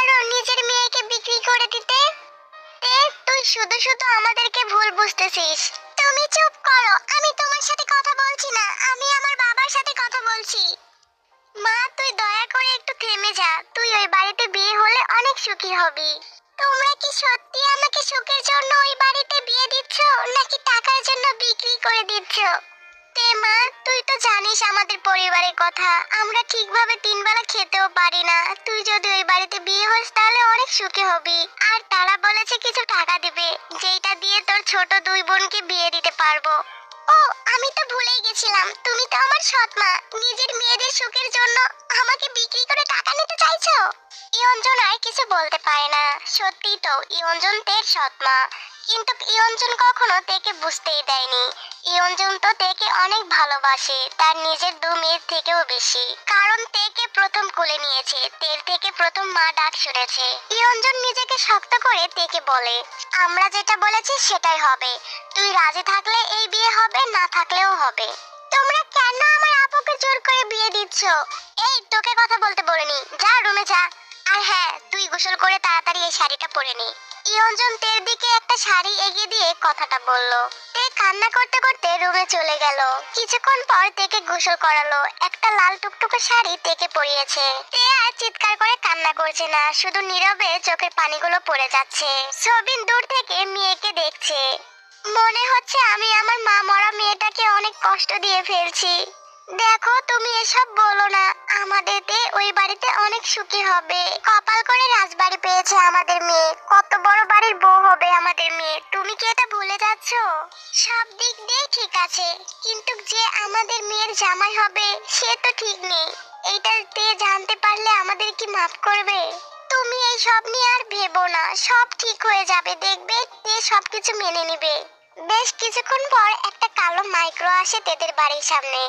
পারো নিজের মেয়েকে বিক্রি করে দিতে? তুই শুধু শুধু আমাদেরকে ভুল বুঝতেছিস। তুমি চুপ করো, আমি তোমার সাথে কথা বলছি না, আমি আমার বাবার সাথে কথা বলছি। মা, তুই দয়া করে একটু থেমে যা। তুই ওই বাড়িতে বিয়ে হলে অনেক সুখী হবি। তোমরা কি সত্যি আমাকে সুখের জন্য ওই বাড়িতে বিয়ে দিচ্ছ, নাকি টাকার জন্য বিক্রি করে দিচ্ছ? মা, তুই তো জানিস আমাদের পরিবারের কথা, আমরা ঠিকভাবে 3 বেলা খেতেও পারি না। তুই যদি ওই বাড়িতে বিয়ে হোস তাহলে অনেক সুখী হবি। আর তারা বলেছে কিছু টাকা দিবে, যেটা দিয়ে তোর ছোট 2 বোনকে বিয়ে দিতে পারবো। ও, আমি তো ভুলেই গেছিলাম, তুমি তো আমার সৎ মা। নিজের মেয়েদের সুখের জন্য আমাকে বিক্রি করে টাকা নিতে চাইছো? ইয়ঞ্জন আর কিছু বলতে পারে না। সত্যি তো ইয়ঞ্জন তের সৎ মা, কিন্তু ইয়ঞ্জন কখনো তেকে বুঝতেই দেয়নি। ইয়ঞ্জন তো তেকে অনেক ভালোবাসে, তার নিজের 2 মেয়ের থেকেও বেশি। কারণ তেকে প্রথম কোলে নিয়েছে, তের থেকে প্রথম মা ডাক শুনেছে। ইয়ঞ্জন নিজেকে শক্ত করে তেকে বলে, আমরা যেটা বলেছি সেটাই হবে। তুই রাজি থাকলে এই বিয়ে হবে, না থাকলেও হবে। তোমরা কেন আমার আপুকে জোর করে বিয়ে দিচ্ছ? এই, তোকে কথা বলতে বলিনি, যা রুমে যা। আর হ্যাঁ, তুই গোসল করে তাড়াতাড়ি এই শাড়িটা পরে নে। ইয়ঞ্জন তের দিকে একটা শাড়ি এগিয়ে দিয়ে কথাটা বলল। তে কান্না করতে করতে রুমে চলে গেল। কিছুক্ষণ পর তেকে গোসল করালো, একটা লাল টুকটুকে শাড়ি তেকে পরিয়েছে। তে আর চিৎকার করে কান্না করছে না, শুধু নীরবে চোখের পানিগুলো পড়ে যাচ্ছে। সবিন দূর থেকে মেয়েকে দেখছে। মনে হচ্ছে আমি আমার মা মরা মেয়েটাকে অনেক কষ্ট দিয়ে ফেলছি। দেখো, তুমি এসব বলো না। আমাদের ওই বাড়িতে অনেক সুখী হবে। কপাল করে রাজবাড়ি পেয়েছে আমাদের মেয়ে, কত বড় বাড়ির বউ হবে আমাদের মেয়ে। তুমি কি এটা ভুলে যাচ্ছ? সব দিক দিয়ে ঠিক আছে, কিন্তু যে আমাদের মেয়ের জামাই হবে সে তো ঠিক নেই। এইটা জানতে পারলে আমাদের কি মাফ করবে? তুমি এই সব নিয়ে আর ভেবো না, সব ঠিক হয়ে যাবে, দেখবে সবকিছু মেনে নিবে। বেশ কিছুক্ষণ পর একটা কালো মাইক্রো আসে তেদের বাড়ির সামনে।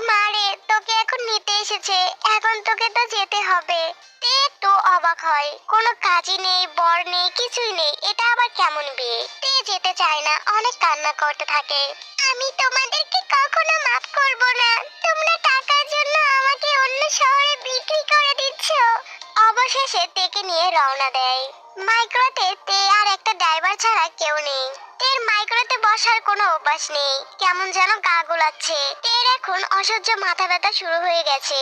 মারে, তোকে এখন নিতে এসেছে, এখন তোকে তো যেতে হবে। তে তো অবাক হয়, কোনো কাজই নেই, বর নেই, কিছুই নেই, এটা আবার কেমন বিয়ে? তে যেতে চায় না, অনেক কান্না করতে থাকে। আমি তোমাদেরকে কখনো মাফ করব না। তোমরা টাকার জন্য আমাকে অন্য শহরে বিক্রি করে দিচ্ছ। অবশেষে তেকে নিয়ে রওনা দেয়। মাইক্রোতে তে আর একটা ড্রাইভার ছাড়া কেউ নেই। তের মাইক্রোতে বসার কোনো অভ্যাস নেই, কেমন যেন গা গোলাচ্ছে। তের এখন অসহ্য মাথা ব্যথা শুরু হয়ে গেছে।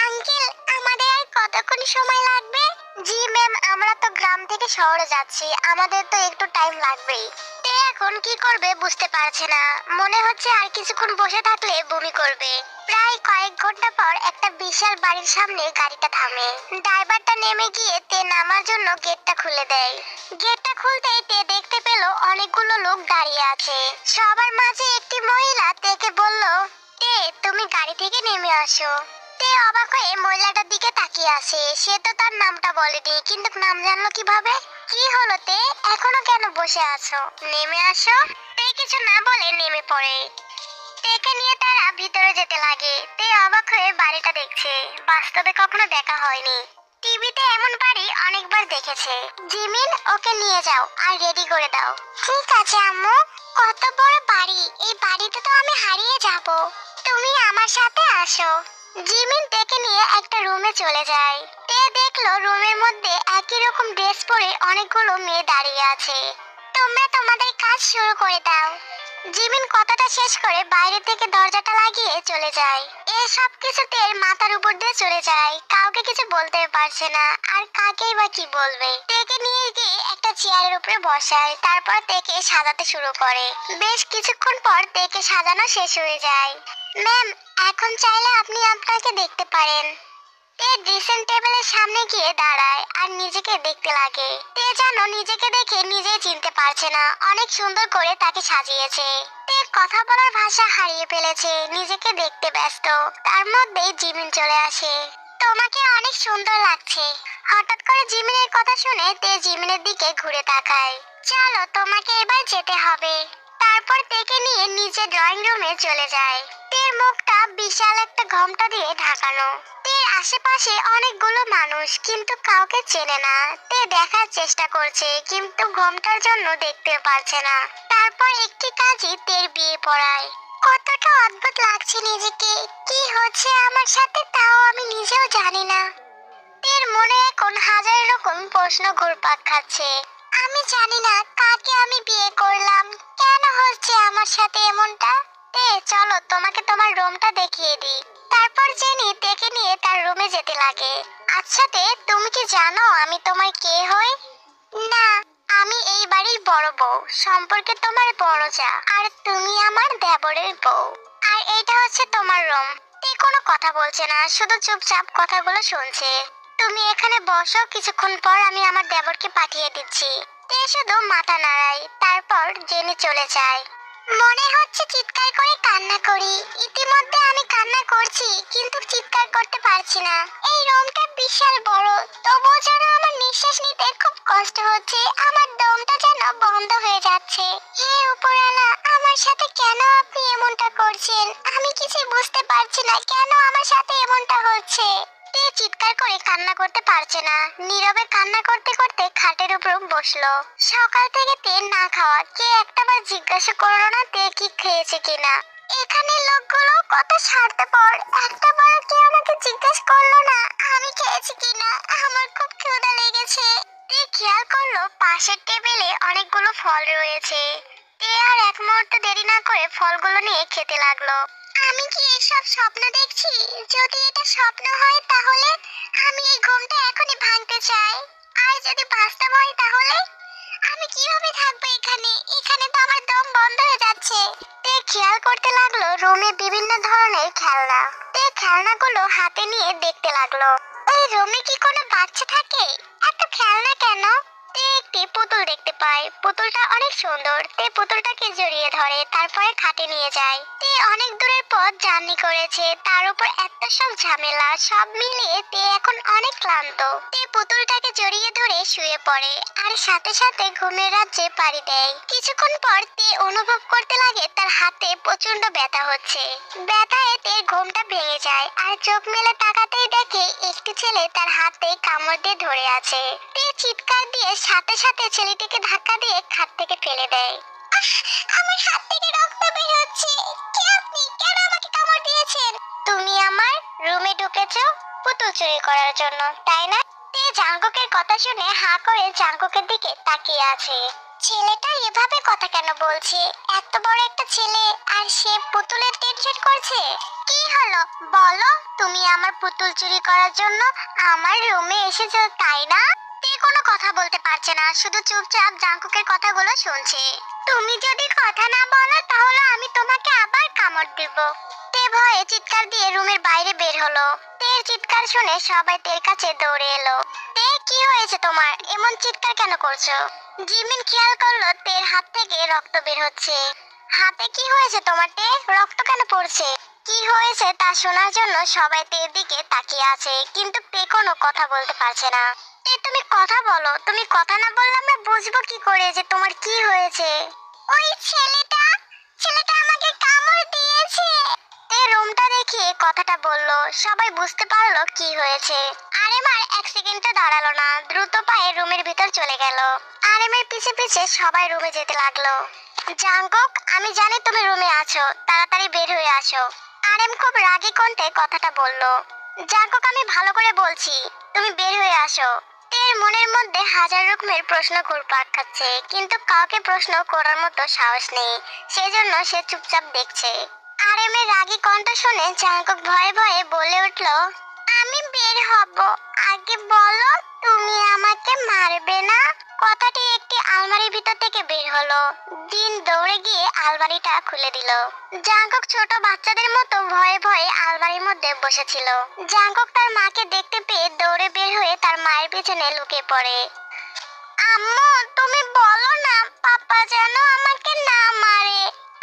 আঙ্কেল, আমাদের আর কতক্ষণ সময় লাগবে? জি ম্যাম, আমরা তো গ্রাম থেকে শহরে যাচ্ছি, আমাদের তো একটু টাইম লাগবেই। তে এখন কি করবে বুঝতে পারছে না, মনে হচ্ছে আর কিছুক্ষণ বসে থাকলে বমি করবে। প্রায় কয়েক ঘন্টা পর একটা বিশাল বাড়ির সামনে গাড়িটা থামে। ড্রাইভারটা নেমে গিয়ে তে নামার জন্য গেটটা খুলে দেয়। গেটটা খুলতেই তে দেখতে পেল অনেকগুলো লোক দাঁড়িয়ে আছে। সবার মাঝে একটি মহিলা তেকে বলল, তে, তুমি গাড়ি থেকে নেমে আসো। তে অবাক হয়ে মহিলাটার দিকে তাকিয়ে আছে। সে তো তার নামটা বলেনি, কিন্তু নাম জানলো কিভাবে? কি হলো তে, এখনো কেন বসে আছো? নেমে আসো। তে কিছু না বলে নেমে পড়ে। তেকে নিয়ে তারা ভিতরে যেতে লাগে। তে অবাক হয়ে বাড়িটা দেখছে, বাস্তবে কখনো দেখা হয়নি। টিভিতে এমন বাড়ি অনেকবার দেখেছে। জিমিন, ওকে নিয়ে যাও আর রেডি করে দাও। ঠিক আছে আম্মু। কত বড় বাড়ি, এই বাড়িতে তো আমি হারিয়ে যাব। তুমি আমার সাথে আসো। জিমিন তেকে নিয়ে একটা রুমে চলে যায়। তে দেখলো রুমের মধ্যে একই রকম ড্রেস পরে অনেকগুলো মেয়ে দাঁড়িয়ে আছে। তোমরা তোমাদের কাজ শুরু করে দাও। জিমিন কথাটা শেষ করে বাইরে থেকে দরজাটা লাগিয়ে চলে যায়। এই সব কিছু তের মাথার উপর দিয়ে চলে যায়, কাউকে কিছু বলতে পারছে না, আর কাকেই বা কি বলবে। তেকে নিয়ে গিয়ে একটা চেয়ারের উপরে বসায়, তারপর তেকে সাজাতে শুরু করে। বেশ কিছুক্ষণ পর তেকে সাজানো শেষ হয়ে যায়। ম্যাম, এখন চাইলে আপনি আপনাকে দেখতে পারেন। তে ড্রেসিং টেবিলের সামনে গিয়ে দাঁড়ায় আর নিজেকে দেখতে লাগে। তে যেন নিজেকে দেখে নিজেই চিনতে পারছে না, অনেক সুন্দর করে তাকে সাজিয়েছে। তে কথা বলার ভাষা হারিয়ে ফেলেছে, নিজেকে দেখতে ব্যস্ত। তার মধ্যেই জিমিন চলে আসে। তোমাকে অনেক সুন্দর লাগছে। হঠাৎ করে জিমিনের কথা শুনে তে জিমিনের দিকে ঘুরে তাকায়। চলো, তোমাকে এবার যেতে হবে। তারপর তেকে নিয়ে নিচে ড্রয়িং রুমে চলে যায়। তের মুখটা বিশাল একটা ঘোমটা দিয়ে ঢাকানো। তের আশেপাশে অনেকগুলো মানুষ, কিন্তু কাউকে চেনে না। তে দেখার চেষ্টা করছে, কিন্তু ঘোমটার জন্য দেখতে পারছে না। তারপর একটি কাজী তের বিয়ে পড়ায়। কতটা অদ্ভুত লাগছে নিজেকে, কি হচ্ছে আমার সাথে তাও আমি নিজেও জানি না। তের মনে এখন হাজার রকম প্রশ্ন ঘুরপাক খাচ্ছে। আমি জানি না কাকে আমি বিয়ে করলাম, কেন হচ্ছে আমার সাথে এমনটা। তে চলো তোমাকে তোমার রুমটা দেখিয়ে দিই। তারপর জেনি তেকে নিয়ে তার রুমে যেতে লাগে। আচ্ছা তে, তুমি কি জানো আমি তোমার কে হই? না, আমি এই বাড়ির বড় বউ, সম্পর্কে তোমার বড় যা, আর তুমি আমার দেবরের বউ। আর এইটা হচ্ছে তোমার রুম। তে কোনো কথা বলছে না, শুধু চুপচাপ কথাগুলো শুনছে। তুমি এখানে বসো, কিছুক্ষণ পর আমি আমার দেবরকে পাঠিয়ে দিচ্ছি। তে শুধু মাথা নাড়ায়, তারপর জেনে চলে যায়। মনে হচ্ছে চিৎকার করে কান্না করি। ইতিমধ্যে আমি কান্না করছি, কিন্তু চিৎকার করতে পারছি না। এই রুমটা বিশাল বড়, তবুও যেন আমার নিঃশ্বাস নিতে খুব কষ্ট হচ্ছে। আমার দমটা যেন বন্ধ হয়ে যাচ্ছে। হে উপরওয়ালা, আমার সাথে কেন আপনি এমনটা করছেন? আমি কিছু বুঝতে পারছি না, কেন আমার সাথে এমনটা হচ্ছে। তে চিৎকার করে কান্না করতে পারছে না, নীরবে কান্না করতে করতে খাটের উপর বসলো। সকাল থেকে তে না খাওয়া, কে একটাবার জিজ্ঞাসা করলো না তে কি খেয়েছে কিনা। এখানে লোকগুলো কত স্বার্থপর, একটাবার কে আমাকে জিজ্ঞাসা করলো না আমি খেয়েছি কিনা। আমার খুব ক্ষুধা লেগেছে। তে খেয়াল করলো পাশের টেবিলে অনেকগুলো ফল রয়েছে। তে আর এক মুহূর্ত দেরি না করে ফলগুলো নিয়ে খেতে লাগলো। আমি কি এসব স্বপ্ন দেখছি? যদি এটা স্বপ্ন হয় তাহলে আমি এই ঘুমটা এখনই ভাঙতে চাই। আর যদি বাস্তব হয় তাহলে আমি কিভাবে থাকবো এখানে? এখানে তো আমার দম বন্ধ হয়ে যাচ্ছে। তে খেয়াল করতে লাগলো রুমে বিভিন্ন ধরনের খেলনা। তে খেলনাগুলো হাতে নিয়ে দেখতে লাগলো। এই রুমে কি কোনো বাচ্চা থাকে? এত খেলনা কেন? তে একটি পুতুল দেখতে পায়। পুতুলটা অনেক সুন্দর। তে পুতুলটাকে জড়িয়ে ধরে, তারপরে খাটে নিয়ে যায়। তে অনেক দূরের পথ জার্নি করেছে, তার উপর এত সব ঝামেলা, সব মিলিয়ে তে এখন অনেক ক্লান্ত। তে পুতুলটাকে জড়িয়ে ধরে শুয়ে পড়ে, আর সাথে সাথে ঘুমের রাজ্যে পাড়ি দেয়। কিছুক্ষণ পর তে অনুভব করতে লাগে তার হাতে প্রচন্ড ব্যথা হচ্ছে। ব্যথায় তে ঘুমটা ভেঙে যায়, আর চোখ মেলে তাকাতেই দেখে একটি ছেলে তার হাতে কামড় দিয়ে ধরে আছে। তে চিৎকার দিয়ে সাথে সাথে ছেলেটিকে ধাক্কা দিয়ে খাট থেকে ফেলে দেয়। আমার হাত থেকে রক্ত বের হচ্ছে। কে আপনি? কেন আমাকে কামড় দিয়েছেন? তুমি আমার রুমে ঢুকেছো পুতুল চুরি করার জন্য, তাই না? তে জাঙ্কুকের কথা শুনে হাঁ করে জাঙ্কুকের দিকে তাকিয়ে আছে। ছেলেটা এভাবে কথা কেন বলছে? এত বড় একটা ছেলে, আর সে পুতুলের টেনশন করছে। কি হলো বলো? তুমি আমার পুতুল চুরি করার জন্য আমার রুমে এসেছো, তাই না? তে কোনো কথা বলতে পারছে না, শুধু চুপচাপ জাঙ্কুকের কথাগুলো শুনছে। তুমি যদি কথা না বলো তাহলে আমি তোমাকে আবার কামড় দেব। তে ভয়ে চিৎকার দিয়ে রুমের বাইরে বের হলো। তের চিৎকার শুনে সবাই তের কাছে দৌড়ে এলো। তে কি হয়েছে তোমার? এমন চিৎকার কেন করছো? জিমিন খেয়াল করলো তের হাত থেকে রক্ত বের হচ্ছে। হাতে কি হয়েছে তোমার তে? রক্ত কেন পড়ছে? কি হয়েছে তা শোনার জন্য সবাই তের দিকে তাকিয়ে আছে, কিন্তু তে কোনো কথা বলতে পারছে না। তে তুমি কথা বলো, তুমি কথা না বললে আমরা বুঝবো কি করে যে তোমার কি হয়েছে? ওই ছেলেটা ছেলেটা আমাকে কামড় দিয়েছে। তে রুমটা দেখে কথাটা বলল, সবাই বুঝতে পারলো কি হয়েছে। আরেমার এক সেকেন্ডটা দাঁড়ালো না, দ্রুত পায়ে রুমের ভিতর চলে গেল। আরেমের পিছে পিছে সবাই রুমে যেতে লাগলো। জাঙ্কুক, আমি জানি তুমি রুমে আছো, তাড়াতাড়ি বের হয়ে আসো। আরেম খুব রাগী কণ্ঠে কথাটা বলল। জাঙ্কুক, আমি ভালো করে বলছি, তুমি বের হয়ে আসো। তের মনের মধ্যে হাজার রকমের প্রশ্ন ঘুরপাক খাচ্ছে, কিন্তু কাউকে প্রশ্ন করার মতো সাহস নেই, সেজন্য সে চুপচাপ দেখছে। আরেমের রাগী কণ্ঠ শুনে জাঙ্কুক ভয়ে ভয়ে বলে উঠল, আমি বের হব, আগে বলো তুমি আমাকে মারবে না? কথাটি একটি আলমারির ভিতর থেকে বের হলো। দিন দৌড়ে গিয়ে আলমারিটা খুলে দিল। জাঙ্কুক ছোট বাচ্চাদের মতো ভয়ে ভয়ে আলমারির মধ্যে বসেছিল। জাঙ্কুক তার মাকে দেখতে পেয়ে দৌড়ে বের হয়ে তার মায়ের পিছনে লুকিয়ে পড়ে। আম্মু, তুমি বলো না পাপা যেন আমাকে না মারে।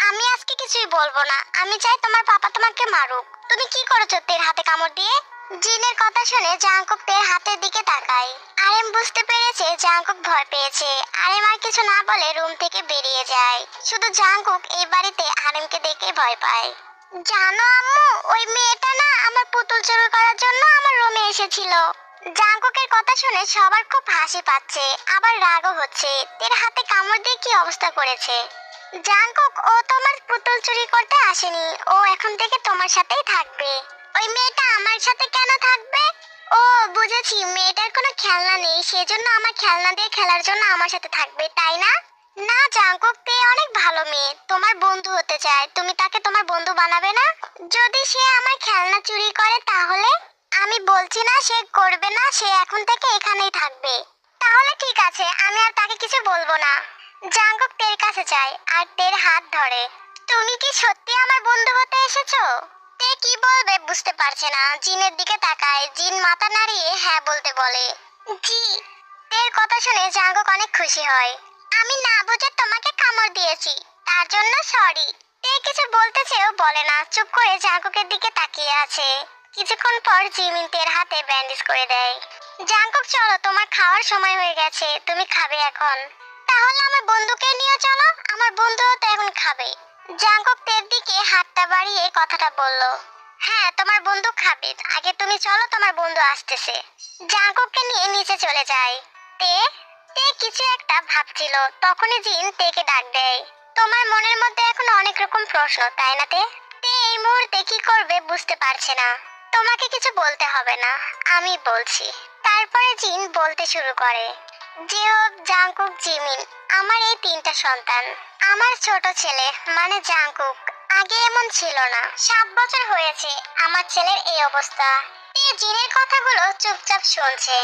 আমি আজকে কিছুই বলবো না, আমি চাই তোমার পাপা তোমাকে মারুক। তুমি কি করেছো তের হাতে কামড় দিয়ে? জিনের কথা শুনে জাঙ্কুক তের হাতের দিকে তাকায়। আরেম বুঝতে পেরেছে জাঙ্কুক ভয় পেয়েছে। আরেম আর কিছু না বলে রুম থেকে বেরিয়ে যায়। শুধু জাঙ্কুক এই বাড়িতে আরেমকে দেখে ভয় পায়। জানো আম্মু, ওই মেয়েটা না আমার পুতুল চুরি করার জন্য আমার রুমে এসেছিল। জাঙ্কুকের কথা শুনে সবার খুব হাসি পাচ্ছে, আবার রাগও হচ্ছে। তের হাতে কামড় দিয়ে কি অবস্থা করেছে। জাঙ্কুক, ও তোমার পুতুল চুরি করতে আসেনি, ও এখন থেকে তোমার সাথেই থাকবে। ওই মেয়েটা আমার সাথে কেন থাকবে? ও, বুঝেছি, মেয়েটার কোনো খেলনা নেই, সেজন্য আমার খেলনা দিয়ে খেলার জন্য আমার সাথে থাকবে, তাই না? না জাঙ্কুক, তে অনেক ভালো মেয়ে, তোমার বন্ধু হতে চায়, তুমি তাকে তোমার বন্ধু বানাবে না? যদি সে আমার খেলনা চুরি করে তাহলে? আমি বলছি না সে করবে না, সে এখন থেকে এখানেই থাকবে। তাহলে ঠিক আছে, আমি আর তাকে কিছু বলবো না। জাঙ্কুক তের কাছে যায় আর তের হাত ধরে। তুমি কি সত্যি আমার বন্ধু হতে এসেছো? তে কি বলবে বুঝতে পারছে না, জিনের দিকে তাকায়। জিন মাথা নাড়িয়ে হ্যাঁ বলতে বলে। জি। তের কথা শুনে জাঙ্কুক অনেক খুশি হয়। আমি না বুঝে তোমাকে কামড় দিয়েছি, তার জন্য সরি। তে কিছু বলতে চেয়েও বলে না, চুপ করে জাঙ্কুকের দিকে তাকিয়ে আছে। কিছুক্ষণ পর জিমিন তের হাতে ব্যান্ডেজ করে দেয়। জাঙ্কুক চলো, তোমার খাওয়ার সময় হয়ে গেছে, তুমি খাবে এখন। তাহলে আমার বন্ধুকে নিয়ে চলো, আমার বন্ধুও তো এখন খাবে। জাঙ্কুক তের দিকে হাতটা বাড়িয়ে কথাটা বলল। হ্যাঁ, তোমার বন্ধু খাবে, আগে তুমি চলো, তোমার বন্ধু আসতেছে। জাঙ্কুককে নিয়ে নিচে চলে যায়। তে তে কিছু একটা ভাবছিল, তখনই জিন তেকে ডাক দেয়। তোমার মনের মধ্যে এখন অনেক রকম প্রশ্ন, তাই না তে? তে এই মুহূর্তে কি করবে বুঝতে পারছে না। তোমাকে কিছু বলতে হবে না, আমি বলছি। তারপরে জিন বলতে শুরু করে। জিওব, জাংকুক, জিমিন, আমার এই তিনটা সন্তান। আমার ছোট ছেলে মানে জাংকুক আগে এমন ছিল না, 7 বছর হয়েছে আমার ছেলের এই অবস্থা। তে জিনের কথাগুলো চুপচাপ শুনছে।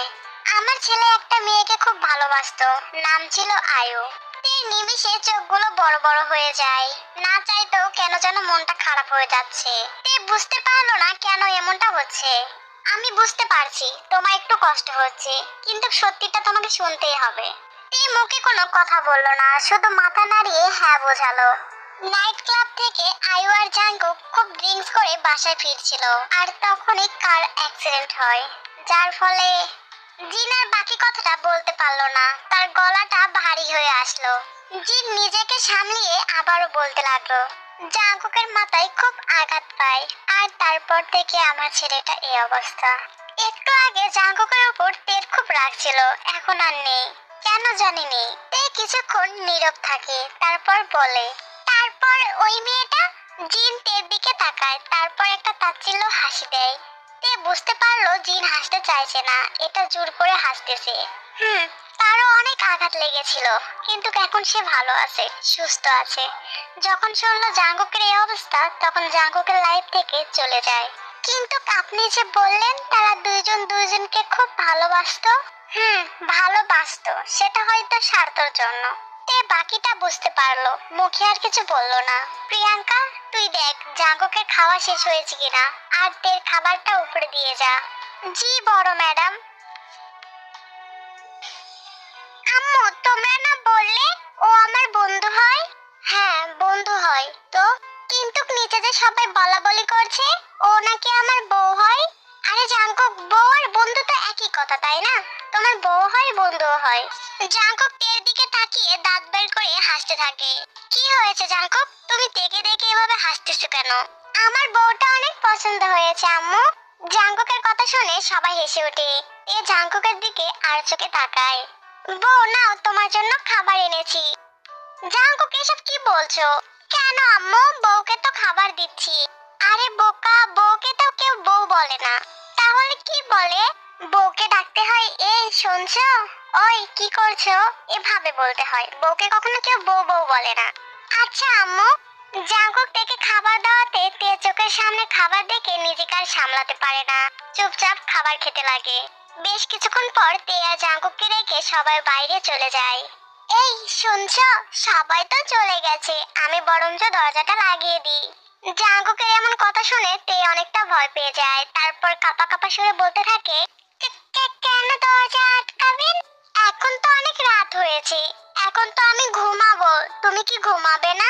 আমার ছেলে একটা মেয়েকে খুব ভালোবাসতো, নাম ছিল আয়ু। তে নিমিষে চোখগুলো বড় বড় হয়ে যায়, না চাইতেও কেন যেন মনটা খারাপ হয়ে যাচ্ছে। তে বুঝতে পারলো না কেন এমনটা হচ্ছে। আমি বুঝতে পারছি তোমার একটু কষ্ট হচ্ছে, কিন্তু সত্যিটা তোমাকে শুনতেই হবে। তে মুখে কোনো কথা বলল না, শুধু মাথা নাড়িয়ে হ্যাঁ বোঝালো। নাইট ক্লাব থেকে আয়ু আর জাঙ্কুক খুব ড্রিঙ্কস করে বাসায় ফিরছিল, আর তখনই কার অ্যাক্সিডেন্ট হয়, যার ফলে জিন আর বাকি কথাটা বলতে পারলো না, তার গলাটা ভারী হয়ে আসলো। জিন নিজেকে সামলিয়ে আবারও বলতে লাগলো। জাঙ্কুকের মাথায় খুব আঘাত পায়, আর তারপর থেকে আমার ছেলেটা এই অবস্থা। একটু আগে জাঙ্কুকের উপর তের খুব রাগ ছিল, এখন আর নেই, কেন জানি নেই। তে কিছুক্ষণ নীরব থাকে, তারপর বলে, তারপর ওই মেয়েটা? জিন তের দিকে তাকায়, তারপর একটা তাচ্ছিল্য হাসি দেয়। তে বুঝতে পারলো জিন হাসতে চাইছে না, এটা জোর করে হাসতেছে। তারও অনেক আঘাত লেগেছিল, কিন্তু এখন সে ভালো আছে, সুস্থ আছে। যখন শুনলো জাঙ্কুকের এই অবস্থা, তখন জাঙ্কুকের লাইফ থেকে চলে যায়। কিন্তু আপনি যে বললেন তারা দুইজন দুইজনকে খুব ভালোবাসতো। ভালোবাসতো, সেটা হয়তো স্বার্থের জন্য। তে বাকিটা বুঝতে পারলো, মুখে আর কিছু বললো না। প্রিয়াঙ্কা, তুই দেখ জাঙ্কুকের খাওয়া শেষ হয়েছে কিনা, আর তের খাবারটা উপরে দিয়ে যা। জি বড় ম্যাডাম। আম্মু, তোমরা না বললে ও আমার বন্ধু হয়? হ্যাঁ, বন্ধু হয় তো, কিন্তু নিচে যে সবাই বলা বলি করছে ও নাকি আমার বউ হয়। আরে জাঙ্কুক, বউ আর বন্ধু তো একই কথা, তাই না? তোমার বউ হয়, বন্ধুও হয়। জাঙ্কুক তের দিকে তাকিয়ে দাঁত বের করে হাসতে থাকে। কি হয়েছে জাঙ্কুক, তুমি তেকে দেখে এভাবে হাসতেছো কেন? আমার বউটা অনেক পছন্দ হয়েছে আম্মু। জাঙ্কুকের কথা শুনে সবাই হেসে ওঠে। এ জাঙ্কুকের দিকে আর চোখে তাকায়। বউ, নাও তোমার জন্য খাবার এনেছি। জাঙ্কুক, এসব কি বলছো? কেন আম্মু, বউকে তো খাবার দিচ্ছি। আরে বোকা, বউকে তো কেউ বউ বলে না, তাহলে কি বলে? বউকে ডাকতে হয় এই শুনছো, ওই কি করছো, এভাবে বলতে হয়, বউকে কখনো কেউ বউ বউ বলে না। আচ্ছা আম্মু। জাঙ্কুক থেকে খাবার দেওয়াতে তে চোখের সামনে খাবার দেখে নিজেকে আর সামলাতে পারে না, চুপচাপ খাবার খেতে লাগে। বেশ কিছুক্ষণ পর তে আর জাঙ্কুককে রেখে সবাই বাইরে চলে যায়। এই শুনছো, সবাই তো চলে গেছে, আমি বরঞ্চ দরজাটা লাগিয়ে দিই। জাঙ্কুকের এমন কথা শুনে তে অনেকটা ভয় পেয়ে যায়, তারপর কাঁপা কাঁপা সুরে বলতে থাকে, কেন দরজা আটকাবেন? এখন তো অনেক রাত হয়েছে, এখন তো আমি ঘুমাবো, তুমি কি ঘুমাবে না?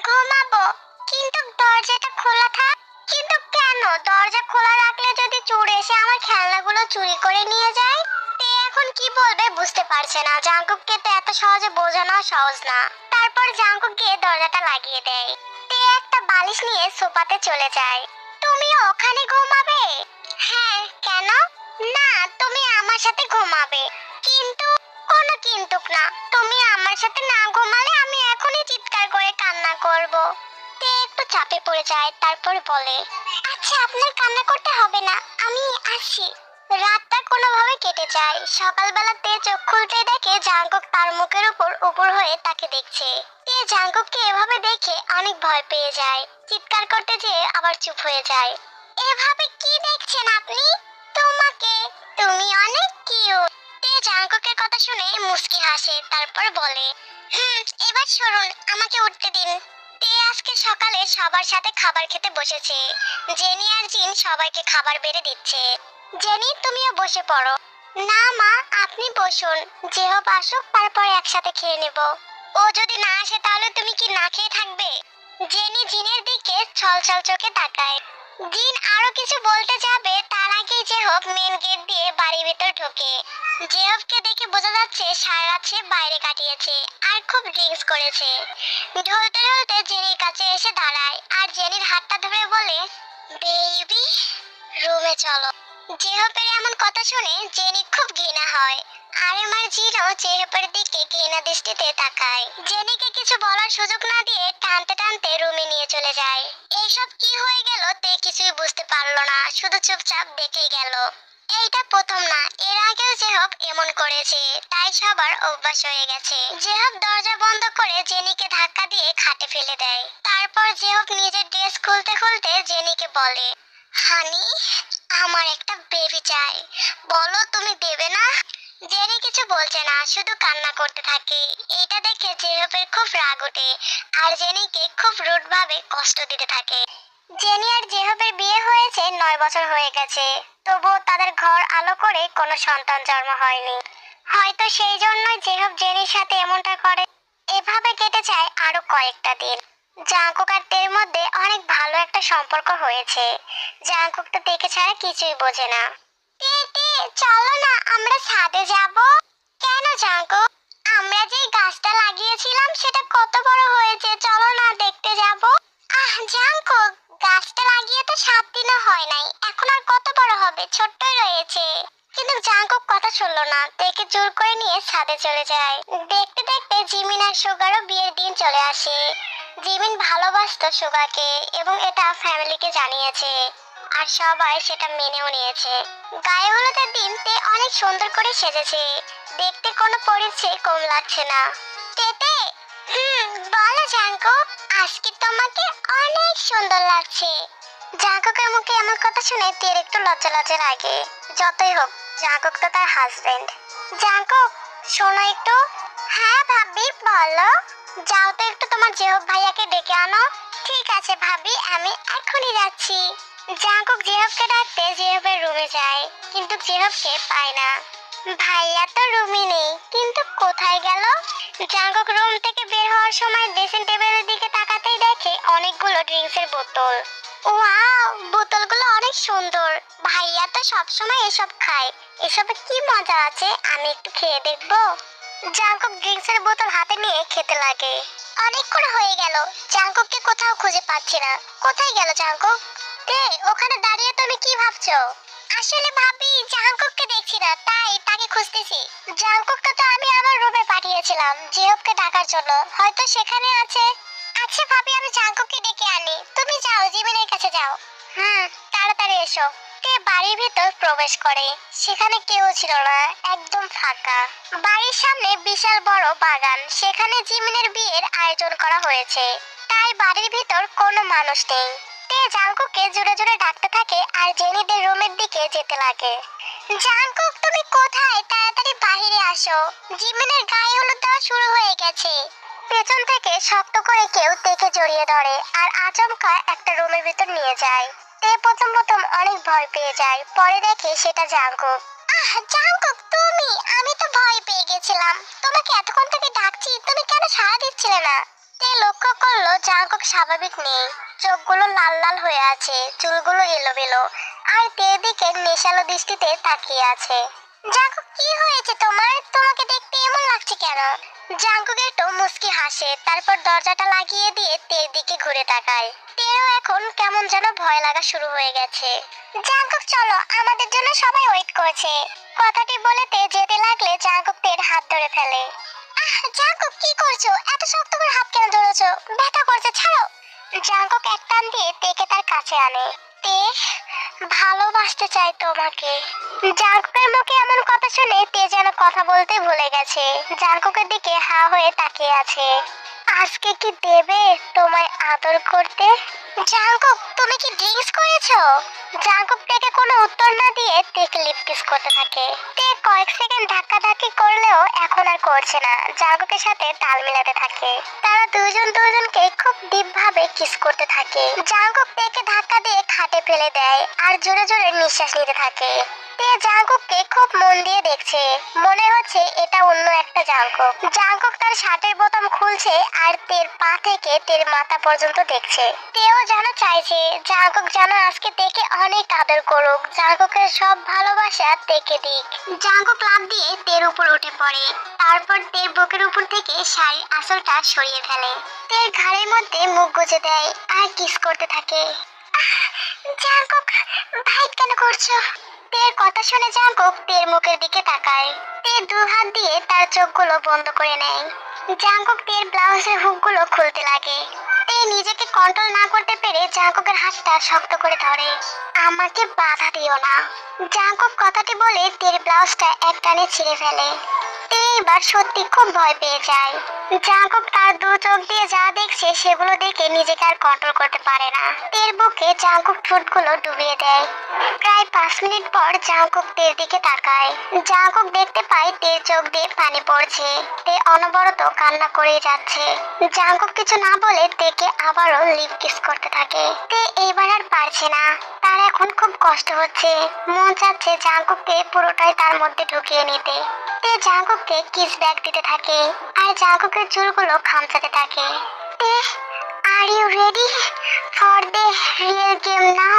ঘুমাবো, কিন্তু দরজাটা খোলা থাক। কিন্তু কেন? দরজা খোলা রাখলে যদি চোর এসে আমার খেলনাগুলো চুরি করে নিয়ে যায়? তে এখন কি বলবে বুঝতে পারছে না, জাঙ্কুককে তো এত সহজে বোঝানো সহজ না। তারপর জাঙ্কুক গিয়ে দরজাটা লাগিয়ে দেয়। তে একটা বালিশ নিয়ে সোফাতে চলে যায়। তুমি ওখানে ঘুমাবে? হ্যাঁ, কেন? না, তুমি আমার সাথে ঘুমাবে। কিন্তু কোনো কিন্তু না, তুমি আমার সাথে না ঘুমালে আমি এখনই চিৎকার করে কান্না করব। তে একটু চাপে পড়ে যায়, তারপর বলে, আচ্ছা আপনার কান্না করতে হবে না, আমি আসছি। রাতটা কোনোভাবে কেটে যায়। সকালবেলা তে চোখ খুলতে দেখে জাঙ্কুক তার মুখের উপর উপর হয়ে তাকে দেখছে। তে জাঙ্কুককে এভাবে দেখে অনেক ভয় পেয়ে যায়, চিৎকার করতে যেয়ে আবার চুপ হয়ে যায়। এভাবে কি দেখছেন আপনি? তোমাকে, তুমি অনেক কিউট। তে জাঙ্কুকের কথা শুনে মুচকি হাসে, তারপর বলে, এবার সরুন, আমাকে উঠতে দিন। তে আজকে সকালে সবার সাথে খাবার খেতে বসেছে। জেনি আর জিন সবাইকে খাবার বেড়ে দিচ্ছে। জেনি, তুমিও বসে পড়ো। না মা, আপনি বসুন, যেহব আসুক তারপর একসাথে খেয়ে নেব। ও যদি না আসে তাহলে তুমি কি না খেয়ে থাকবে? জেনি জিনের দিকে ছলছল চোখে তাকায়। জিন আরো কিছু বলতে যাবে তার আগেই জেহব মেন গেট দিয়ে বাড়ির ভিতর ঢোকে। জেহবকে দেখে বোঝা যাচ্ছে সারা রাত সে বাইরে কাটিয়েছে আর খুব ড্রিঙ্কস করেছে। ঢলতে ঢলতে জেনির কাছে এসে দাঁড়ায় আর জেনির হাতটা ধরে বলে, বেবি, রুমে চলো। জেহপের এমন কথা শুনে জেনি খুব ঘৃণা হয়। আর আমার জিনও জেহপের দিকে ঘৃণা দৃষ্টিতে তাকায়। জেনিকে কিছু বলার সুযোগ না দিয়ে টানতে টানতে রুমে নিয়ে চলে যায়। এইসব কি হয়ে গেল তে কিছুই বুঝতে পারলো না, শুধু চুপচাপ দেখেই গেল। এইটা প্রথম না, এর আগেও জেহব এমন করেছে, তাই সবার অভ্যাস হয়ে গেছে। জেহব দরজা বন্ধ করে জেনিকে ধাক্কা দিয়ে খাটে ফেলে দেয়। তারপর জেহব নিজের ড্রেস খুলতে খুলতে জেনিকে বলে, হানি, আমার একটা বেবি চাই, বলো তুমি দেবে না? জেনি কিছু বলছে না, শুধু কান্না করতে থাকে। এইটা দেখে জেহবের খুব রাগ ওঠে আর জেনিকে খুব রুড ভাবে কষ্ট দিতে থাকে। জেনি আর জেহবের বিয়ে হয়েছে 9 বছর হয়ে গেছে, তবুও তাদের ঘর আলো করে কোনো সন্তান জন্ম হয়নি। হয়তো সেই জন্যই জেহব জেনির সাথে এমনটা করে। এভাবে কেটে যায় আরো কয়েকটা দিন। জাঙ্কুক আর তের মধ্যে অনেক ভালো একটা সম্পর্ক হয়েছে। জাঙ্কুক তো দেখে ছাড়া কিছুই বোঝে না। তে তে, চলো না আমরা ছাদে যাব। কেন জাঙ্কুক? আমরা যে গাছটা লাগিয়েছিলাম সেটা কত বড় হয়েছে, চলো না দেখতে যাব। জাঙ্কুক, গাছটা লাগিয়ে তো 7 দিনও হয় নাই, এখন আর কত বড় হবে, ছোট্টই রয়েছে। কিন্তু জাঙ্কুক কথা শুনলো না, তেকে জোর করে নিয়ে ছাদে চলে যায়। দেখতে দেখতে জিমিন আর সুগারও বিয়ের দিন চলে আসে। জিমিন ভালোবাসতো সুগাকে এবং এটা ফ্যামিলিকে জানিয়েছে আর সবাই সেটা মেনেও নিয়েছে। গায়ে হলুদের দিন তে অনেক সুন্দর করে সেজেছে, দেখতে কোনো পরিচয় কম লাগছে না। তেতে, বলো জাঙ্কুক, আজকে তোমাকে অনেক সুন্দর লাগছে। জাঙ্কুকের মুখে এমন কথা শুনে তের একটু লজ্জা লজ্জা লাগে। যতই হোক, জাঙ্কুক তো তার হাজবেন্ড। জাঙ্কুক, শোনো একটু। হ্যাঁ ভাবি, বলো। যাও তো একটু তোমার জেহব ভাইয়াকে ডেকে আনো। ঠিক আছে ভাবি, আমি এখনই যাচ্ছি। জাঙ্কুক জেহবকে ডাকতে জেহবের রুমে যায়, কিন্তু জেহবকে পায় না। ভাইয়া তো রুমে নেই, কিন্তু কোথায় গেল? জাঙ্কুক রুম থেকে বের হওয়ার সময় ড্রেসিং টেবিলের দিকে তাকাতেই দেখে অনেকগুলো ড্রিঙ্কসের বোতল। ওয়াও, বোতলগুলো অনেক সুন্দর। ভাইয়া তো সবসময় এসব খায়, এসবে কি মজা আছে, আমি একটু খেয়ে দেখবো। জাঙ্কুক ড্রিঙ্কসের বোতল হাতে নিয়ে খেতে লাগে। অনেকক্ষণ হয়ে গেল, জাঙ্কুককে কোথাও খুঁজে পাচ্ছি না। কোথায় গেল জাঙ্কুক? তে, ওখানে দাঁড়িয়ে তুমি কি ভাবছো? আসলে ভাবি, জাঙ্কুককে দেখছি না, তাই তাকে খুঁজতেছি। জাঙ্কুককে তো আমি আমার রুমে পাঠিয়েছিলাম জেহবকে ডাকার জন্য, হয়তো সেখানে আছে। আচ্ছা ভাবি, আমি জাঙ্কুককে ডেকে আনি, তুমি যাও জিমিনের কাছে যাও। তাড়াতাড়ি এসো। তে বাড়ির ভিতর প্রবেশ করে। সেখানে কেউ ছিল না, একদম ফাঁকা। বাড়ির সামনে বিশাল বড় বাগান, সেখানে জিমিনের বিয়ের আয়োজন করা হয়েছে, তাই বাড়ির ভিতর কোনো মানুষ নেই। তে জাঙ্কুককে জোরে জোরে ডাকতে থাকে আর জেনিদের রুমের দিকে যেতে লাগে। জাঙ্কুক, তুমি কোথায়? তাড়াতাড়ি বাইরে আসো, জিমিনের গায়ে হলুদ দেওয়া শুরু হয়ে গেছে। পেছন থেকে শক্ত করে কেউ তেকে জড়িয়ে ধরে আর আচমকা একটা রুমের ভিতর নিয়ে যায়। তে প্রথম প্রথম অনেক ভয় পেয়ে যায়, পরে দেখে সেটা জাঙ্কুক। জাঙ্কুক, তুমি? আমি তো ভয় পেয়ে গেছিলাম, তোমাকে এতক্ষণ থেকে ডাকছি, তুমি কেন সাড়া দিচ্ছিলে না? তে লক্ষ্য করলো জাঙ্কুক স্বাভাবিক নেই, চোখগুলো লাল লাল হয়ে আছে, চুলগুলো এলোমেলো, আর তের দিকে নেশালো দৃষ্টিতে তাকিয়ে আছে। জাঙ্কুক, কি হয়েছে তোমার? তোমাকে দেখতে এমন লাগছে কেন? জাঙ্কুক একটু মুচকি হাসে, তারপর দরজাটা লাগিয়ে দিয়ে তের দিকে ঘুরে তাকায়। তেরও এখন কেমন যেন ভয় লাগা শুরু হয়ে গেছে। জাঙ্কুক, চলো, আমাদের জন্য সবাই ওয়েট করছে। কথাটি বলে তে যেতে লাগলে জাঙ্কুক তের হাত ধরে ফেলে। জাঙ্কুক, কি করছো? এত শক্ত করে হাত কেন ধরেছো? ব্যথা করছে, ছাড়ো। জাঙ্কুক এক টান দিয়ে তেকে তার কাছে আনে। তে ভালোবাসতে চাই তোমাকে। জাঙ্কুকের মুখে এমন কথা শুনে তে যেন কথা বলতে ভুলে গেছে। জাঙ্কুকের দিকে হা হয়ে তাকিয়ে আছে। আজকে কি দেবে তোমায় আদর করতে? জাঙ্কুক তুমি কি ড্রিঙ্কস করেছো? জাঙ্কুক থেকে কোনো উত্তর না দিয়ে তেকে লিপ কিস করতে থাকে। তে কয়েক সেকেন্ড ধাক্কাধাক্কি করলেও এখন আর করছে না, জাঙ্কুকের সাথে তাল মিলাতে থাকে। তারা দুজন দুজনকে খুব ডিপ ভাবে কিস করতে থাকে। জাঙ্কুক তেকে ধাক্কা দিয়ে খাটে ফেলে দেয় আর জোরে জোরে নিঃশ্বাস নিতে থাকে। তে জাঙ্কুককে খুব মন দিয়ে দেখছে, মনে হচ্ছে এটা অন্য একটা জাঙ্কুক। জাঙ্কুক তার শার্টের বোতাম খুলছে আর তের পা থেকে তের মাথা পর্যন্ত দেখছে। তেও যেন চাইছে জাঙ্কুক যেন আজকে তেকে অনেক আদর করুক, জাঙ্কুকের সব ভালোবাসা তেকে দিক। জাঙ্কুক লাফ দিয়ে তের উপর উঠে পড়ে, তারপর তের বুকের উপর থেকে শাড়ির আঁচলটা সরিয়ে ফেলে। তের ঘাড়ের মধ্যে মুখ গুজে দেয় আর কিস করতে থাকে। জাঙ্কুক ভাই কেন করছো? তের কথা শুনে জাঙ্কুক তের মুখের দিকে তাকায়। তে দু হাত দিয়ে তার চোখগুলো বন্ধ করে নেয়। জাঙ্কুক তের ব্লাউজের হুকগুলো খুলতে লাগে। তে নিজেকে কন্ট্রোল না করতে পেরে জাঙ্কুকের হাতটা শক্ত করে ধরে। আমাকে বাধা দিও না। জাঙ্কুক কথাটি বলে তের ব্লাউজটা এক টানে ছিঁড়ে ফেলে। তে এবার সত্যি খুব ভয় পেয়ে যায়। জাঙ্কুক তার দু চোখ দিয়ে যা দেখছে সেগুলো দেখে নিজেকে আর কন্ট্রোল করতে পারে না। তের বুকে জাঙ্কুক ঠোঁটগুলো ডুবিয়ে দেয়। প্রায় 5 মিনিট পর জাঙ্কুক তের দিকে তাকায়। জাঙ্কুক দেখতে পায় তের চোখ দিয়ে পানি পড়ছে। তে অনবরত কান্না করেই যাচ্ছে। জাঙ্কুক কিছু না বলে তেকে আবারও লিপ কিস করতে থাকে। তে এইবার আর পারছে না, তার এখন খুব কষ্ট হচ্ছে। মন চাচ্ছে জাঙ্কুককে পুরোটাই তার মধ্যে ঢুকিয়ে নিতে। তে জাঙ্কুককে কিস ব্যাক দিতে থাকে আর জাঙ্কুকের চুলগুলো খামচাতে থাকে। তে are you ready for the real game now?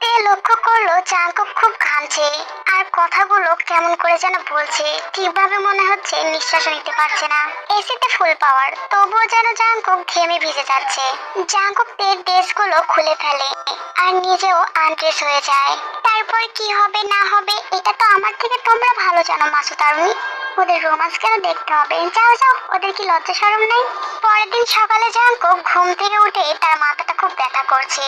তে লক্ষ্য করলো জাঙ্কুক খুব ঘামছে আর কথাগুলো কেমন করে যেন বলছে, ঠিকভাবে মনে হচ্ছে নিঃশ্বাস নিতে পারছে না। এসিতে ফুল পাওয়ার, তবুও যেন জাঙ্কুক ঘেমে ভিজে যাচ্ছে। জাঙ্কুক তের ড্রেসগুলো খুলে ফেলে আর নিজেও আনড্রেস হয়ে যায়। তারপর কি হবে না হবে এটা তো আমার থেকে তোমরা ভালো জানো মাসুদ আর্মি। ওদের রোমান্স কেন দেখতে হবে? যাও যাও, ওদের কি লজ্জা শরম নেই? পরের দিন সকালে জাঙ্কুক ঘুম থেকে উঠে তার মাথাটা খুব ব্যথা করছে।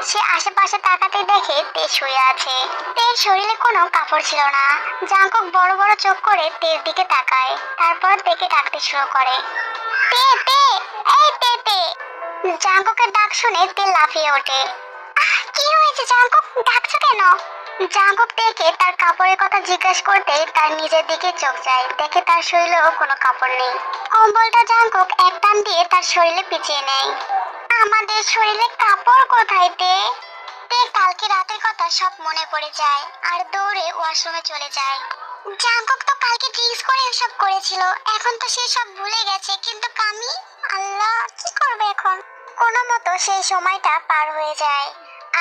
সে আশেপাশে তাকাতে দেখে তে শুয়ে আছে। তের শরীরে কোনো কাপড় ছিল না। জাঙ্কুক বড় বড় চোখ করে তের দিকে তাকায়, তারপর তেকে ডাকতে শুরু করে। তে তে, এই তে তে। জাঙ্কুকের ডাক শুনে তে লাফিয়ে ওঠে। কি হয়েছে জাঙ্কুক, ডাকছো কেন? জাঙ্কুক দেখে তার কাপড়ের কথা জিজ্ঞাসা করতে তার নিজের দিকে চোখ যায়, দেখে তার শরীরেও কোনো কাপড় নেই। কম্বলটা জাঙ্কুক এক টান দিয়ে তার শরীরে পিছিয়ে নেয়। আমাদের শরীরে কাপড় কোথায় তে? তে কালকে রাতের কথা সব মনে পড়ে যায় আর দৌড়ে ওয়াশরুমে চলে যায়। জাঙ্কুক তো কালকে ড্রিঙ্কস করে এসব করেছিল, এখন তো সে সব ভুলে গেছে, কিন্তু কামি, আল্লাহ কি করবে এখন? কোনো মতো সেই সময়টা পার হয়ে যায়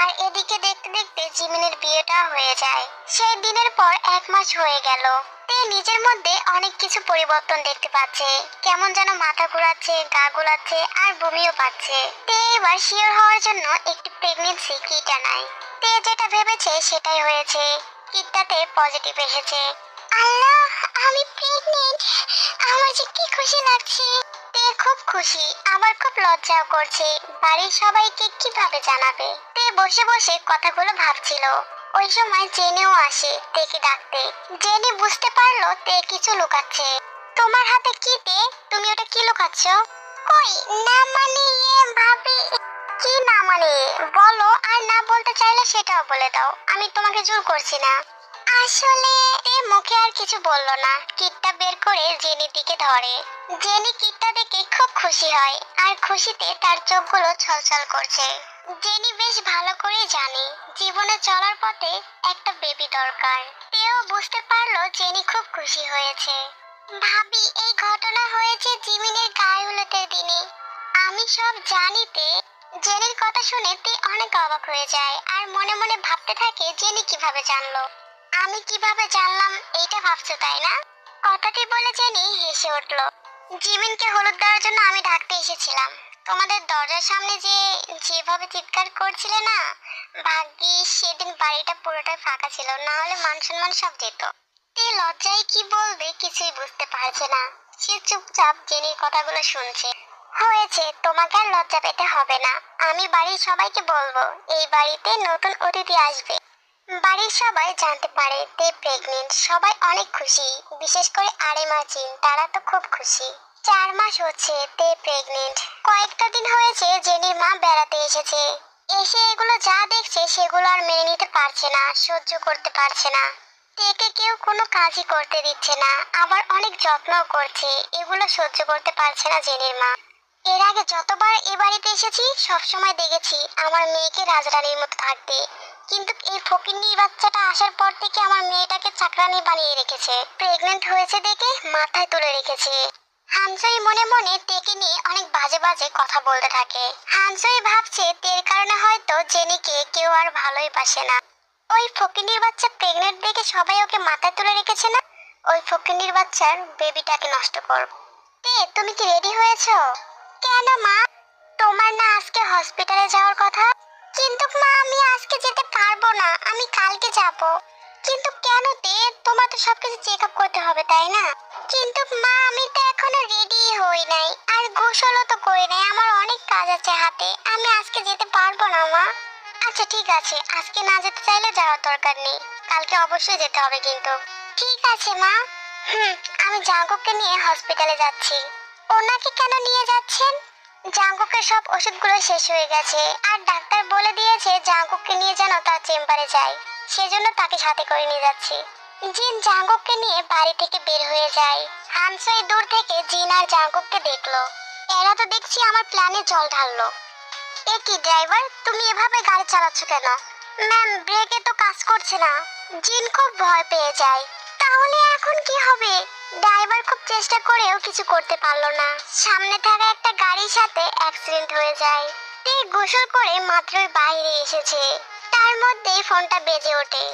আর এদিকে দেখতে দেখতে জিমিনের বিয়েটা হয়ে যায়। সেই দিনের পর 1 মাস হয়ে গেল। তে নিজের মধ্যে অনেক কিছু পরিবর্তন দেখতে পাচ্ছে, কেমন যেন মাথা ঘোরাচ্ছে, গা গোলাচ্ছে আর বমিও পাচ্ছে। তে এবার শিওর হওয়ার জন্য একটি প্রেগন্যান্সি কিট আনায়। তে যেটা ভেবেছে সেটাই হয়েছে, কিটটাতে পজিটিভ এসেছে। আল্লাহ, আমি প্রেগন্যান্ট, আমার যে কি খুশি লাগছে। তে খুব খুশি, আবার খুব লজ্জাও করছে। বাড়ির সবাইকে কিভাবে জানাবে? তে বসে বসে কথাগুলো ভাবছিল। ওই সময় জেনেও আসে তেকে ডাকতে। জেনে বুঝতে পারলো তে কিছু লুকাচ্ছে। তোমার হাতে কি তে? তুমি ওটা কি লুকাচ্ছ? কই না মানে ভাবি। কি না মানে বলো, আর না বলতে চাইলে সেটাও বলে দাও, আমি তোমাকে জোর করছি না। আসলে এ মুখে আর কিছু বলল না, কিটটা বের করে জেনির দিকে ধরে। জেনি কিটটা দেখে খুব খুশি হয় আর খুশিতে তার চোখগুলো ছলছল করছে। জেনি বেশ ভালো করে জানে জীবনে চলার পথে একটা বেবি দরকার। তেও বুঝতে পারলো জেনি খুব খুশি হয়েছে। ভাবি, এই ঘটনা হয়েছে জিমিনের গায়ে হলুদের দিনে। আমি সব জানিতে। জেনির কথা শুনে তে অনেক অবাক হয়ে যায় আর মনে মনে ভাবতে থাকে জেনি কিভাবে জানলো। আমি কিভাবে জানলাম এইটা ভাবছো তাই না? কথাটি বলে জেনি হেসে উঠল। জিমিনকে হলুদ দেওয়ার জন্য আমি ডাকতে এসেছিলাম। তোমাদের দরজার সামনে যেভাবে চিৎকার করছিলে না, ভাগ্যিস সেদিন বাড়িটা পুরোটাই ফাঁকা ছিল, না হলে মান সম্মান সব যেত। তে লজ্জায় কি বলবে কিছুই বুঝতে পারছে না। সে চুপচাপ জেনির কথাগুলো শুনছে। হয়েছে, তোমাকে আর লজ্জা পেতে হবে না। আমি বাড়ির সবাইকে বলবো এই বাড়িতে নতুন অতিথি আসবে। বাড়ির সবাই জানতে পারে তে প্রেগনেন্ট, সবাই অনেক খুশি। বিশেষ করে আরে মার্জিন, তারা তো খুব খুশি। 4 মাস হচ্ছে তে প্রেগনেন্ট। কয়েকটা দিন হয়েছে জেনির মা বেড়াতে এসেছে। এসে এগুলো যা দেখছে সেগুলো আর মেনে নিতে পারছে না, সহ্য করতে পারছে না। তেকে কেউ কোনো কাজই করতে দিচ্ছে না, আবার অনেক যত্নও করছে। এগুলো সহ্য করতে পারছে না জেনির মা। এর আগে যতবার এ বাড়িতে এসেছি সবসময় দেখেছি আমার মেয়েকে রাজরানীর মতো থাকতে, কিন্তু এই ফকিন্নির বাচ্চাটা আসার পর থেকে আমার মেয়েটাকে চাকরানি বানিয়ে রেখেছে। প্রেগনেন্ট হয়েছে দেখে মাথায় তুলে রেখেছে। হানজয়ী মনে মনে তেকে নিয়ে অনেক বাজে বাজে কথা বলতে থাকে। হানজয়ী ভাবছে তের কারণে হয়তো জেনিকে কেউ আর ভালোই বাসে না। ওই ফকিন্নির বাচ্চা প্রেগনেন্ট দেখে সবাই ওকে মাথায় তুলে রেখেছে না, ওই ফকিন্নির বাচ্চার বেবিটাকে নষ্ট করব। তে, তুমি কি রেডি হয়েছো? কেন মা, তোমার না আজকে হসপিটালে যাওয়ার কথা? কিন্তু মা, আমি আজকে যেতে পারবো না, আমি কালকে যাব। কিন্তু কেন তে, তোমার তো সবকিছু চেক আপ করতে হবে তাই না? কিন্তু মা, আমি তো এখনো রেডি হই নাই, আর গোসলও তো করি নাই, আমার অনেক কাজ আছে হাতে, আমি আজকে যেতে পারবো না মা। আচ্ছা ঠিক আছে, আজকে না যেতে চাইলে যাওয়ার দরকার নেই, কালকে অবশ্যই যেতে হবে কিন্তু। ঠিক আছে মা। হুম, আমি জাঙ্কুককে নিয়ে হসপিটালে যাচ্ছি। ওনাকে কেন নিয়ে যাচ্ছেন? জাঙ্কুকের সব ওষুধগুলো শেষ হয়ে গেছে, আর ডাক্তার বলে দিয়েছে জাঙ্কুককে নিয়ে যেন তার চেম্বারে যায়, সেজন্য তাকে সাথে করে নিয়ে যাচ্ছি। জিন জাঙ্কুককে নিয়ে বাড়ি থেকে বের হয়ে যায়। হানসই দূর থেকে জিন আর জাঙ্কুককে দেখলো। এরা তো দেখছি আমার প্ল্যানে জল ঢাললো। এ কি ড্রাইভার, তুমি এভাবে গাড়ি চালাচ্ছ কেন? ম্যাম, ব্রেকে তো কাজ করছে না। জিন খুব ভয় পেয়ে যায়। তাহলে এখন কি হবে? ড্রাইভার খুব চেষ্টা করেও কিছু করতে পারলো না। সামনে থাকা একটা গাড়ির সাথে অ্যাক্সিডেন্ট হয়ে যায়। তে গোসল করে মাত্রই বাইরে এসেছে, তার মধ্যেই ফোনটা বেজে ওঠে।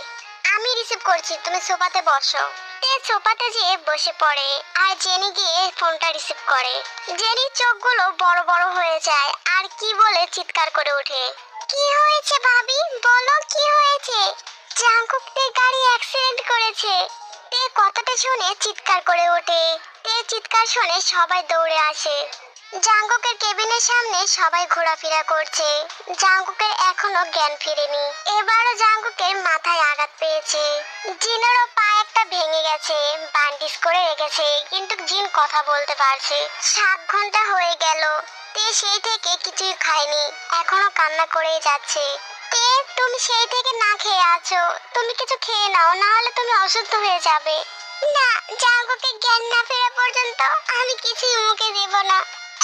আমি রিসিভ করছি, তুমি সোফাতে বসো। তে সোফাতে যেয়ে বসে পড়ে, আর জেনি গিয়ে ফোনটা রিসিভ করে। জেনির চোখগুলো বড় বড় হয়ে যায়, আর কি বলে চিৎকার করে ওঠে। কি হয়েছে ভাবি, বলো কি হয়েছে? জাঙ্কুক তে গাড়ি অ্যাক্সিডেন্ট করেছে। তে কথাটা শুনে চিৎকার করে ওঠে। তে চিৎকার শুনে সবাই দৌড়ে আসে। জাঙ্কুকের কেবিনের সামনে সবাই ঘোরাফেরা করছে। জাঙ্কুকের এখনো জ্ঞান ফিরেনি। এবারও জাঙ্কুকের মাথায় আঘাত পেয়েছে। জিনেরও পা একটা ভেঙে গেছে, ব্যান্ডেজ করে রেখেছে, কিন্তু জিন কথা বলতে পারছে। 7 ঘন্টা হয়ে গেল, তে সেই থেকে কিছুই খায়নি, এখনো কান্না করেই যাচ্ছে। তে, তুমি সেই থেকে না খেয়ে আছো, তুমি কিছু খেয়ে নাও, না হলে তুমি অসুস্থ হয়ে যাবে। না, জাঙ্কুকে জ্ঞান না ফেরা পর্যন্ত আমি কিছুই মুখে দেব না।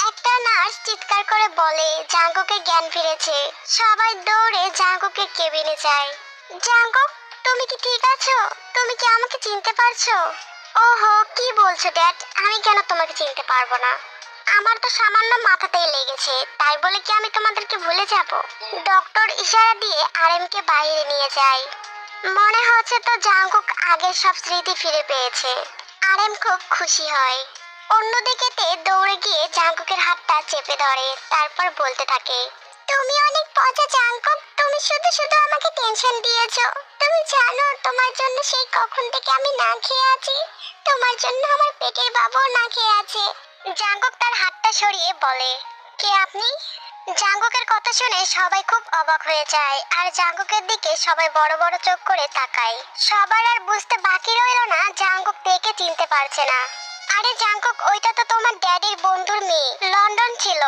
একটা নার্স চিৎকার করে বলে জাঙ্কুকের জ্ঞান ফিরেছে। সবাই দৌড়ে জাঙ্কুকের কেবিনে যায়। জাঙ্কুক, তুমি কি ঠিক আছো? তুমি কি আমাকে চিনতে পারছো? ওহো, কি বলছো ড্যাড, আমি কেন তোমাকে চিনতে পারবো না? আমার তো সামান্য মাথাতেই লেগেছে, তাই বলে কি আমি তোমাদেরকে ভুলে যাব? ডক্টর ইশারা দিয়ে আরএমকে বাইরে নিয়ে যায়। মনে হচ্ছে তো জাঙ্কুক আগের সব স্মৃতি ফিরে পেয়েছে। আরএম খুব খুশি হয়। অন্যদিকে তে দৌড়ে গিয়ে জাঙ্কুকের হাতটা চেপে ধরে, তারপর বলতে থাকে, তুমি অনেক পচা জাঙ্কুক, তুমি শুধু শুধু আমাকে টেনশন দিয়েছো। তুমি জানো তোমার জন্য সেই কখন থেকে আমি না খেয়ে আছি, তোমার জন্য আমার পেটের বাবুও না খেয়ে আছে। জাঙ্কুক তার হাতটা সরিয়ে বলে, কে আপনি? জাঙ্কুকের কথা শুনে সবাই খুব অবাক হয়ে যায়, আর জাঙ্কুকের দিকে সবাই বড় বড় চোখ করে তাকায়। সবার আর বুঝতে বাকি রইল না জাঙ্কুক তেকে চিনতে পারছে না। আরে জাঙ্কুক, ওইটা তো তোমার ড্যাডির বন্ধুর মেয়ে, লন্ডন ছিল,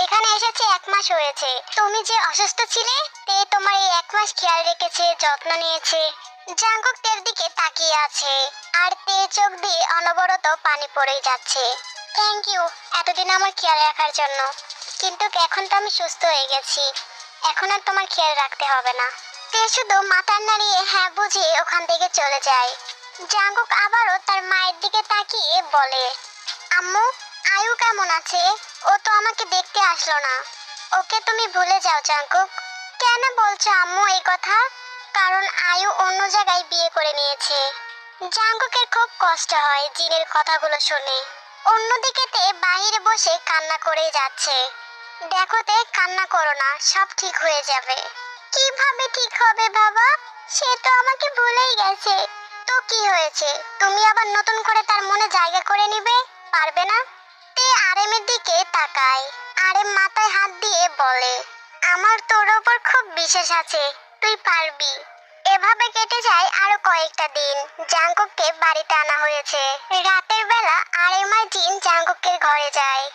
এখানে এসেছে 1 মাস হয়েছে। তুমি যে অসুস্থ ছিলে, তে তোমার এই 1 মাস খেয়াল রেখেছে, যত্ন নিয়েছে। জাঙ্কুক তের দিকে তাকিয়ে আছে, আর তে চোখ দিয়ে অনবরত পানি পড়েই যাচ্ছে। থ্যাংক ইউ এতদিন আমার খেয়াল রাখার জন্য, কিন্তু এখন তো আমি সুস্থ হয়ে গেছি, এখন আর তোমার খেয়াল রাখতে হবে না। তে শুধু মাথা নাড়িয়ে হ্যাঁ বুঝিয়ে ওখান থেকে চলে যায়। জাঙ্কুক আবারও তার মায়ের দিকে তাকিয়ে বলে, আম্মু, আয়ু কেমন আছে? ও তো আমাকে দেখতে আসলো না। ওকে তুমি ভুলে যাও জাঙ্কুক। কেন বলছো আম্মু এই কথা? কারণ আয়ু অন্য জায়গায় বিয়ে করে নিয়েছে। জাঙ্কুকের খুব কষ্ট হয় জিনের কথাগুলো শুনে। অন্যদিকে তে বাইরে বসে কান্না করেই যাচ্ছে। দেখো তে, কান্না করো না, সব ঠিক হয়ে যাবে। কিভাবে ঠিক হবে বাবা? সে তো আমাকে ভুলেই গেছে। তো কি হয়েছে? তুমি আবার নতুন করে তার মনে জায়গা করে নিবে? পারবে না? তে আর আরেমের দিকে তাকায়। আরেম মাথায় হাত দিয়ে বলে, আমার তোর ওপর খুব বিশ্বাস আছে, তুই পারবি। এভাবে কেটে যায় আরো কয়েকটা দিন। জাঙ্কুককে বাড়িতে আনা হয়েছে। রাতের বেলা আরেম আর জিন জাঙ্কুকের ঘরে যায়।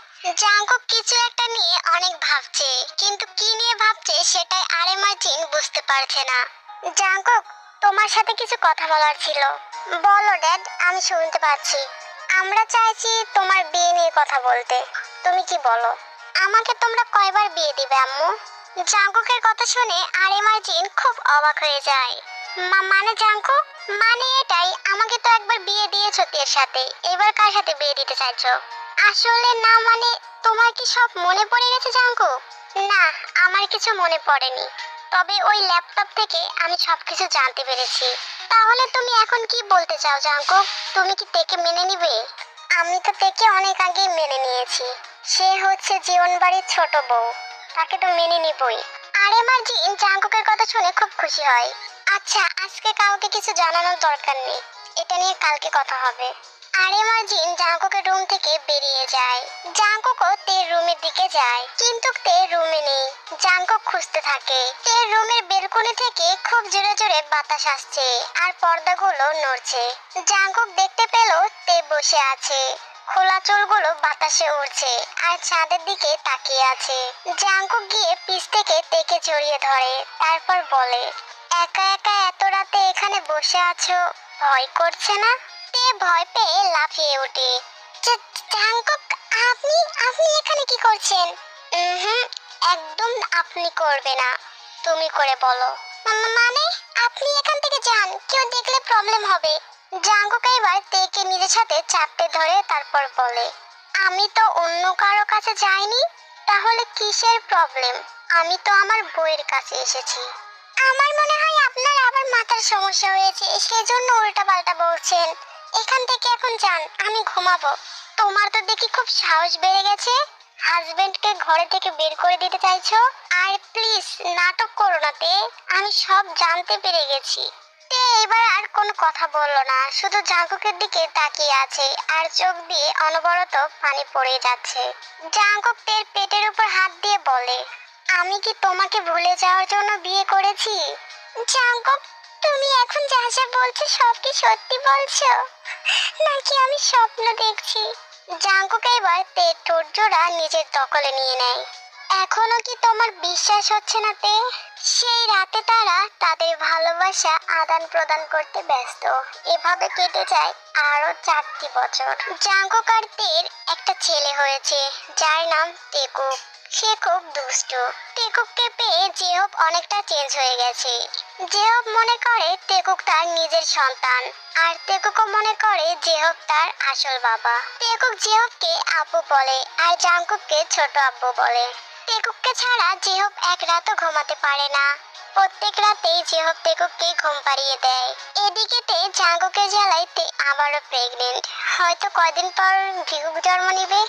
জাঙ্কুক কিছু একটা নিয়ে অনেক ভাবছে, কিন্তু কি নিয়ে ভাবছে সেটাই আরেম আর জিন বুঝতে পারছে না। জাঙ্কুক, তোমার সাথে কিছু কথা বলার ছিল। বলো ড্যাড, আমি শুনতে পাচ্ছি। আমরা চাইছি তোমার বিয়ে নিয়ে কথা বলতে। তুমি কি বলো? আমাকে তোমরা কয়বার বিয়ে দিবে আম্মু? জাঙ্কুকের কথা শুনে আরেম আর জিন খুব অবাক হয়ে যায়। মানে জাঙ্কুক, মানে এটাই, আমাকে তো একবার বিয়ে দিয়েছো তের সাথে, এবার কার সাথে বিয়ে দিতে চাইছো? আসলে না, মানে তোমার কি সব মনে পড়ে গেছে জাঙ্কুক? না, আমার কিছু মনে পড়েনি, তবে ওই ল্যাপটপ থেকে আমি সবকিছু জানতে পেরেছি। তাহলে তুমি এখন কি বলতে চাও জাঙ্কুক? তুমি কি তেকে মেনে নিবে? আমি তো তেকে অনেক আগেই মেনে নিয়েছি। সে হচ্ছে জীবন বাড়ির ছোট বউ, তাকে তো মেনে নিবই। আরেম আর জিন জাঙ্কুকের কথা শুনে খুব খুশি হয়। আচ্ছা, আজকে কাউকে কিছু জানানোর দরকার নেই, এটা নিয়ে কালকে কথা হবে। আরেম আর জিন জাঙ্কুকের রুম থেকে বেরিয়ে যায়। জাঙ্কুকও তের রুমের দিকে যায়, কিন্তু তে রুমে নেই। জাঙ্কুক খুঁজতে থাকে। তের রুমের বেলকনি থেকে খুব জোরে জোরে বাতাস আসছে আর পর্দাগুলো নড়ছে। জাঙ্কুক দেখতে পেল তে বসে আছে, খোলা চুলগুলো বাতাসে উড়ছে আর চাঁদের দিকে তাকিয়ে আছে। জাঙ্কুক গিয়ে পিছ থেকে তেকে জড়িয়ে ধরে, তারপর বলে, একা একা এত রাতে এখানে বসে আছো, ভয় করছে না? তে ভয় পেয়ে লাফিয়ে ওঠে। জাঙ্কুক, আপনি আপনি এখানে কি করছেন? হুম, একদম আপনি করবে না, তুমি করে বলো। মানে আপনি এখান থেকে যান, কেউ দেখলে প্রবলেম হবে। জাঙ্কুক এবার তেকে নিজের সাথে চাপতে ধরে তারপর বলে, আমি তো অন্য কারো কাছে যাইনি, তাহলে কিসের প্রবলেম? আমি তো আমার বউয়ের কাছে এসেছি। আমার মনে হয় আপনার আবার মাথার সমস্যা হয়েছে, সেজন্য উল্টাপাল্টা বলছেন। এখান থেকে এখন যান, আমি ঘুমাবো। তোমার তো দেখি খুব সাহস বেড়ে গেছে, হাজবেন্ডকে ঘরে থেকে বের করে দিতে চাইছো। আর প্লিজ নাটক করো না তে, আমি সব জানতে পেরে গেছি। তে এবার আর কোনো কথা বললো না, শুধু জাঙ্কুকের দিকে তাকিয়ে আছে আর চোখ দিয়ে অনবরত পানি পড়ে যাচ্ছে। জাঙ্কুক তের পেটের উপর হাত দিয়ে বলে, আমি কি তোমাকে ভুলে যাওয়ার জন্য বিয়ে করেছি? জাঙ্কুক, তুমি এখন যা যা বলছো সব কি সত্যি বলছো, নাকি আমি স্বপ্ন দেখছি? জাঙ্কুক এবার তের ঠোঁট জোড়া নিজের দখলে নিয়ে নেয়। এখনো কি তোমার বিশ্বাস হচ্ছে না তে? সেই রাতে তারা তাদের ভালোবাসা আদান প্রদান করতে ব্যস্ত। এভাবে কেটে যায় আরো 4টি বছর। জাঙ্কুক আর তের একটা ছেলে হয়েছে, যার নাম তেকুক। সে খুব দুষ্ট। তেকুককে পেয়ে জেহব অনেকটা চেঞ্জ হয়ে গেছে। জেহব মনে করে তেকুক তার নিজের সন্তান, আর তেকুকও মনে করে জেহব তার আসল বাবা। তেকুক জেহবকে আব্বু বলে আর জাঙ্কুককে ছোট আব্বু বলে। তেকুককে ছাড়া জেহব এক রাতও ঘুমাতে পারে না। প্রত্যেক রাতেই জেহব তেকুককে ঘুম পাড়িয়ে দেয়। এদিকে তে জাঙ্কুকের জ্বালায় তে আবারও প্রেগনেন্ট। হয়তো কয়দিন পর ভিকুক জন্ম নিবে।